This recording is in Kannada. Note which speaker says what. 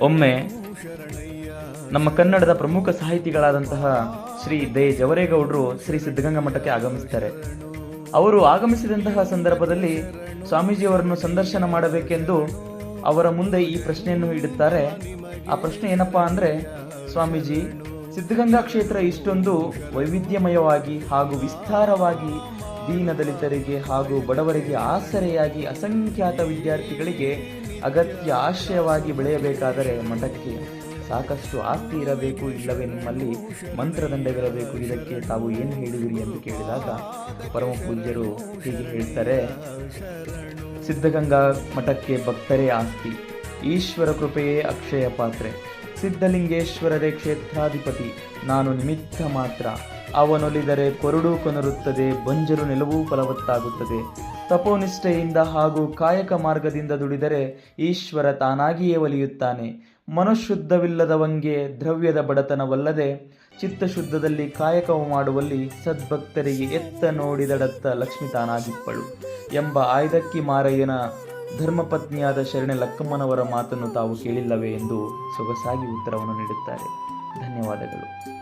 Speaker 1: ಒಮ್ಮೆ ನಮ್ಮ ಕನ್ನಡದ ಪ್ರಮುಖ ಸಾಹಿತಿಗಳಾದಂತಹ ಶ್ರೀ ದೇ ಜವರೇಗೌಡರು ಶ್ರೀ ಸಿದ್ಧಗಂಗಾ ಮಠಕ್ಕೆ ಆಗಮಿಸ್ತಾರೆ. ಅವರು ಆಗಮಿಸಿದಂತಹ ಸಂದರ್ಭದಲ್ಲಿ ಸ್ವಾಮೀಜಿಯವರನ್ನು ಸಂದರ್ಶನ ಮಾಡಬೇಕೆಂದು ಅವರ ಮುಂದೆ ಈ ಪ್ರಶ್ನೆಯನ್ನು ಇಡುತ್ತಾರೆ. ಆ ಪ್ರಶ್ನೆ ಏನಪ್ಪಾ ಅಂದ್ರೆ, ಸ್ವಾಮೀಜಿ, ಸಿದ್ಧಗಂಗಾ ಕ್ಷೇತ್ರ ಇಷ್ಟೊಂದು ವೈವಿಧ್ಯಮಯವಾಗಿ ಹಾಗೂ ವಿಸ್ತಾರವಾಗಿ ದೀನದಲಿತರಿಗೆ ಹಾಗೂ ಬಡವರಿಗೆ ಆಸರೆಯಾಗಿ ಅಸಂಖ್ಯಾತ ವಿದ್ಯಾರ್ಥಿಗಳಿಗೆ ಅಗತ್ಯ ಆಶ್ರಯವಾಗಿ ಬೆಳೆಯಬೇಕಾದರೆ ಮಠಕ್ಕೆ ಸಾಕಷ್ಟು ಆಸ್ತಿ ಇರಬೇಕು, ಇಲ್ಲವೇ ನಿಮ್ಮಲ್ಲಿ ಮಂತ್ರದಂಡವಿರಬೇಕು, ಇದಕ್ಕೆ ತಾವು ಏನು ಹೇಳಿದಿರಿ ಎಂದು ಕೇಳಿದಾಗ ಪರಮ ಪೂಜ್ಯರು ಹೀಗೆ ಹೇಳ್ತಾರೆ, ಸಿದ್ಧಗಂಗಾ ಮಠಕ್ಕೆ ಭಕ್ತರೇ ಆಸ್ತಿ, ಈಶ್ವರ ಕೃಪೆಯೇ ಅಕ್ಷಯ ಪಾತ್ರೆ, ಸಿದ್ಧಲಿಂಗೇಶ್ವರರೇ ಕ್ಷೇತ್ರಾಧಿಪತಿ, ನಾನು ನಿಮಿತ್ತ ಮಾತ್ರ, ಅವನೊಲಿದರೆ ಕೊರಡು ಕೊನರುತ್ತದೆ, ಬಂಜರು ನೆಲವೂ ಫಲವತ್ತಾಗುತ್ತದೆ, ತಪೋನಿಷ್ಠೆಯಿಂದ ಹಾಗೂ ಕಾಯಕ ಮಾರ್ಗದಿಂದ ದುಡಿದರೆ ಈಶ್ವರ ತಾನಾಗಿಯೇ ಒಲಿಯುತ್ತಾನೆ, ಮನಃಶುದ್ಧವಿಲ್ಲದವಂಗೆ ದ್ರವ್ಯದ ಬಡತನವಲ್ಲದೆ ಚಿತ್ತಶುದ್ಧದಲ್ಲಿ ಕಾಯಕವು ಮಾಡುವಲ್ಲಿ ಸದ್ಭಕ್ತರಿಗೆ ಎತ್ತ ನೋಡಿದಡತ್ತ ಲಕ್ಷ್ಮಿ ತಾನಾಗಿಪ್ಪಳು ಎಂಬ ಆಯ್ದಕ್ಕಿ ಮಾರಯ್ಯನ ಧರ್ಮಪತ್ನಿಯಾದ ಶರಣೆ ಲಕ್ಕಮ್ಮನವರ ಮಾತನ್ನು ತಾವು ಕೇಳಿಲ್ಲವೇ ಎಂದು ಸೊಗಸಾಗಿ ಉತ್ತರವನ್ನು ನೀಡುತ್ತಾರೆ. ಧನ್ಯವಾದಗಳು.